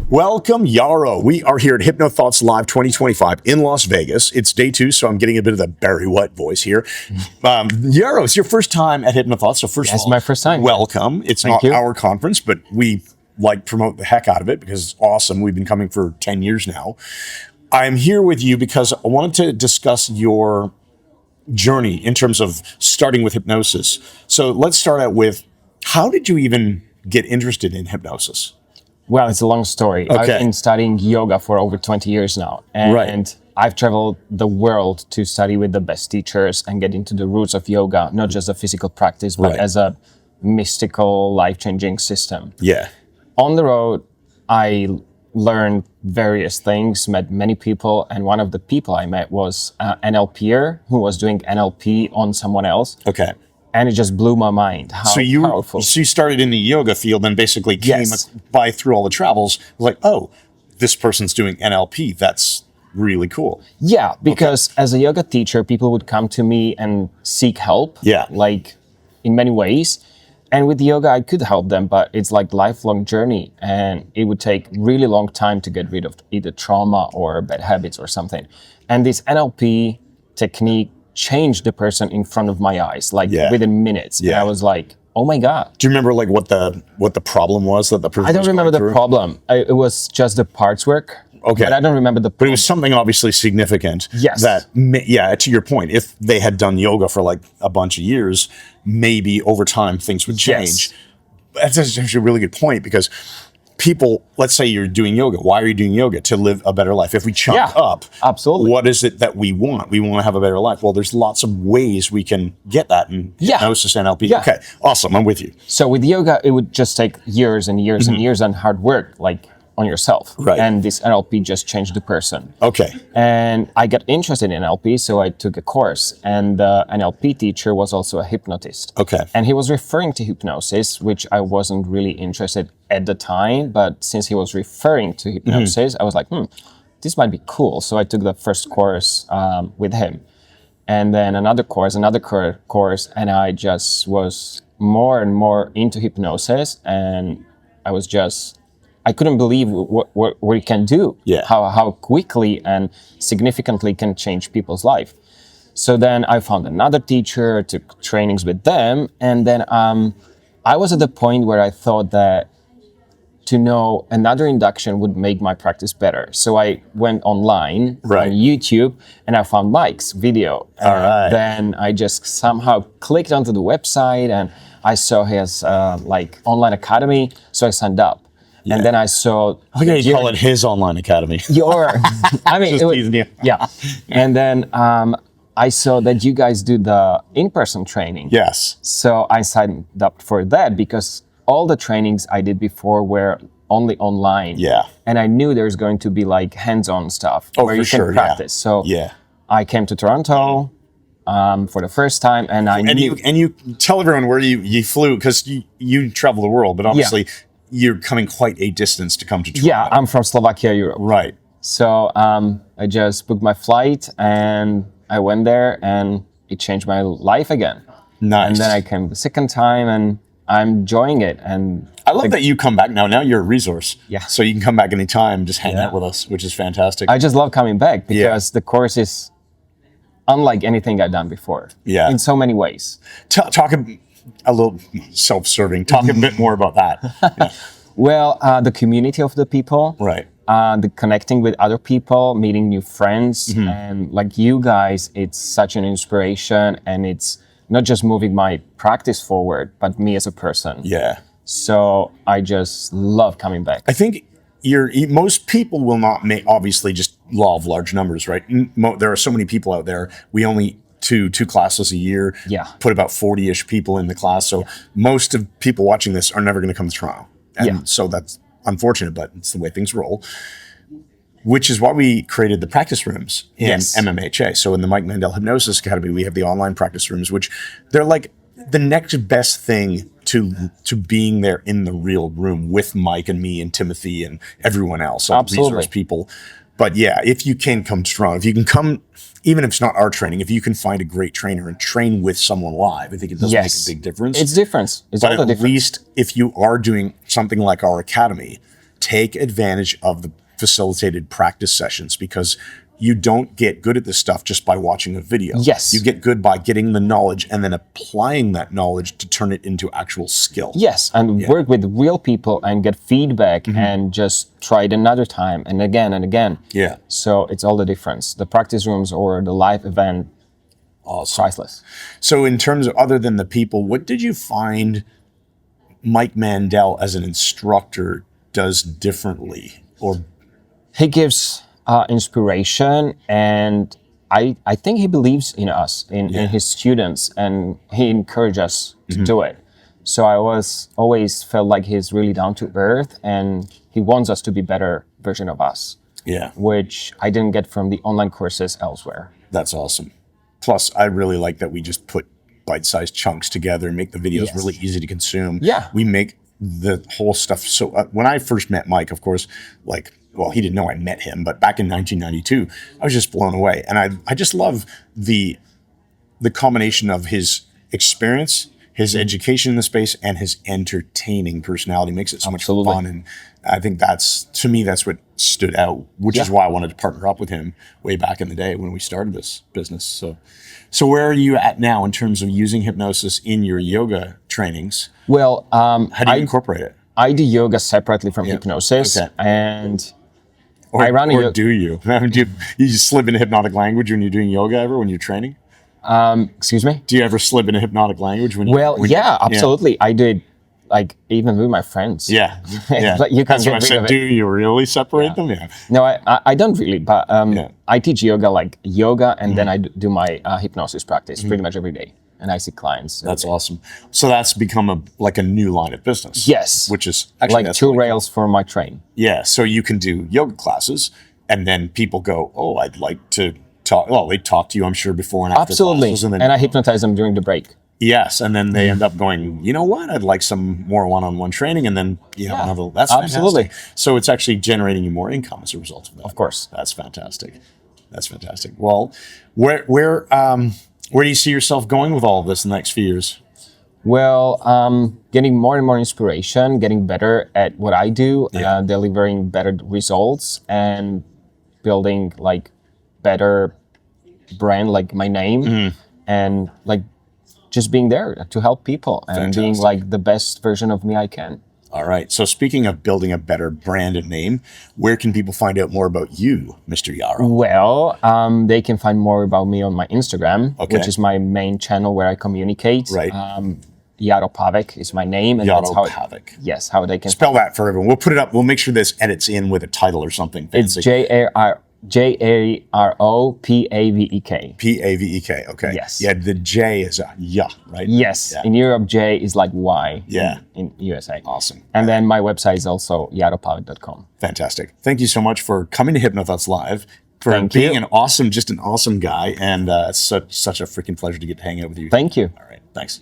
Welcome, Jaro. We are here at HypnoThoughts Live 2025 in Las Vegas. It's day 2, so I'm getting a bit of the Barry White voice here. Jaro, it's your first time at HypnoThoughts, so first of all, my first time. Welcome. It's Thank not you. our conference, but we promote the heck out of it because it's awesome. We've been coming for 10 years now. I'm here with you because I wanted to discuss your journey in terms of starting with hypnosis. So let's start out with, how did you even get interested in hypnosis? Well, it's a long story. Okay. I've been studying yoga for over 20 years now. And I've traveled the world to study with the best teachers and get into the roots of yoga, not just a physical practice, but as a mystical, life-changing system. Yeah. On the road, I learned various things, met many people, and one of the people I met was an NLPer who was doing NLP on someone else. Okay. And it just blew my mind how powerful. So you started in the yoga field and basically came by through all the travels, like, oh, this person's doing NLP. That's really cool. Yeah, because as a yoga teacher, people would come to me and seek help. Yeah. Like in many ways. And with yoga, I could help them, but it's like a lifelong journey. And it would take really long time to get rid of either trauma or bad habits or something. And this NLP technique changed the person in front of my eyes, like within minutes. Yeah. And I was like, oh my God. Do you remember like what the problem was that the person I don't remember the problem. It was just the parts work. Okay. But I don't remember the problem. But it was something obviously significant. Yes. That, to your point, if they had done yoga for like a bunch of years, maybe over time things would change. That's actually a really good point, because people, let's say you're doing yoga. Why are you doing yoga? To live a better life. If we chunk up, absolutely, what is it that we want? We want to have a better life. Well, there's lots of ways we can get that in hypnosis and NLP. Yeah. Okay, awesome. I'm with you. So with yoga, it would just take years and years and years and hard work, like on yourself. Right. And this NLP just changed the person. Okay. And I got interested in NLP, so I took a course. And the NLP teacher was also a hypnotist. Okay. And he was referring to hypnosis, which I wasn't really interested at the time. But since he was referring to hypnosis, I was like, this might be cool. So I took the first course with him. And then another course, and I just was more and more into hypnosis. And I couldn't believe what we can do, how quickly and significantly can change people's life. So then I found another teacher, took trainings with them, and then I was at the point where I thought that to know another induction would make my practice better. So I went online on YouTube and I found Mike's video. And then I just somehow clicked onto the website and I saw his online academy, so I signed up. Yeah. And then I saw... I think you call it his online academy. And then I saw that you guys do the in-person training. Yes. So I signed up for that because all the trainings I did before were only online. Yeah. And I knew there's going to be like hands-on stuff where you can practice. So I came to Toronto for the first time, and you tell everyone where you flew, because you travel the world, but obviously... You're coming quite a distance to come to Toronto. Yeah, I'm from Slovakia, Europe. Right. So I just booked my flight and I went there and it changed my life again. Nice. And then I came the second time and I'm enjoying it. And I love that you come back now. Now you're a resource. Yeah. So you can come back anytime, just hang out with us, which is fantastic. I just love coming back because the course is unlike anything I've done before. Yeah. In so many ways. Talk a little self-serving. Talk a bit more about that. Yeah. Well, the community of the people, the connecting with other people, meeting new friends, and like you guys, it's such an inspiration, and it's not just moving my practice forward, but me as a person. Yeah. So I just love coming back. I think most people will not make, obviously, just law of large numbers, right? There are so many people out there. We only two classes a year, put about 40-ish people in the class. So most of people watching this are never going to come to Toronto. And so that's unfortunate, but it's the way things roll, which is why we created the practice rooms in MMHA. So in the Mike Mandel Hypnosis Academy, we have the online practice rooms, which they're like the next best thing to being there in the real room with Mike and me and Timothy and everyone else, all the resource people. But yeah, if you can come to Toronto, if you can come, even if it's not our training, if you can find a great trainer and train with someone live, I think it does make a big difference. It's different. It's but all the at difference. least if you are doing something like our academy, take advantage of the facilitated practice sessions, because you don't get good at this stuff just by watching a video. Yes. You get good by getting the knowledge and then applying that knowledge to turn it into actual skill. Yes, and work with real people and get feedback and just try it another time and again and again. Yeah. So it's all the difference. The practice rooms or the live event, priceless. So in terms of, other than the people, what did you find Mike Mandel as an instructor does differently? Or he gives inspiration, and I think he believes in us, in his students, and he encourages us to do it. So I always felt like he's really down to earth, and he wants us to be better version of us. Yeah. Which I didn't get from the online courses elsewhere. That's awesome. Plus, I really like that we just put bite-sized chunks together and make the videos really easy to consume. Yeah. We make the whole stuff so... when I first met Mike, of course, like, well, he didn't know I met him, but back in 1992, I was just blown away. And I just love the combination of his experience, his education in the space, and his entertaining personality. Makes it so much fun. And I think to me, that's what stood out, which is why I wanted to partner up with him way back in the day when we started this business. So where are you at now in terms of using hypnosis in your yoga trainings? Well, how do you incorporate it? I do yoga separately from hypnosis, and I run or do you? Do you slip into hypnotic language when you're doing yoga ever, when you're training? Excuse me? Do you ever slip into hypnotic language when absolutely. I do it, like, even with my friends. Yeah. Like, you can't That's what I said. Do you really separate them? Yeah. No, I don't really, but I teach yoga, and then I do my hypnosis practice pretty much every day, and I see clients. That's awesome. So that's become a new line of business. Yes. Which is actually like two rails for my train. Yeah. So you can do yoga classes, and then people go, oh, I'd like to talk. Well, they talk to you, I'm sure, before and after classes. And I hypnotize them during the break. Yes, and then they end up going, you know what, I'd like some more one-on-one training, and then that's absolutely fantastic. So it's actually generating you more income as a result of that. Of course. That's fantastic. That's fantastic. Well, where do you see yourself going with all of this in the next few years? Well, getting more and more inspiration, getting better at what I do, delivering better results, and building like better brand, like my name, and like just being there to help people and being like the best version of me I can. All right. So speaking of building a better brand and name, where can people find out more about you, Mr. Jaro? Well, they can find more about me on my Instagram, which is my main channel where I communicate. Right. Jaro Pavek is my name. And Jaro Pavek. Yes, how they can spell that for everyone. We'll put it up. We'll make sure this edits in with a title or something fancy. It's Jaropavek. Pavek. Okay. Yes. Yeah. The J is a right? Yes. Yeah. In Europe, J is like Y. Yeah. In USA. Awesome. And then my website is also jaropavek.com. Fantastic. Thank you so much for coming to HypnoThoughts Live, for being an awesome guy, and it's such a freaking pleasure to get to hang out with you. Thank you. All right. Thanks.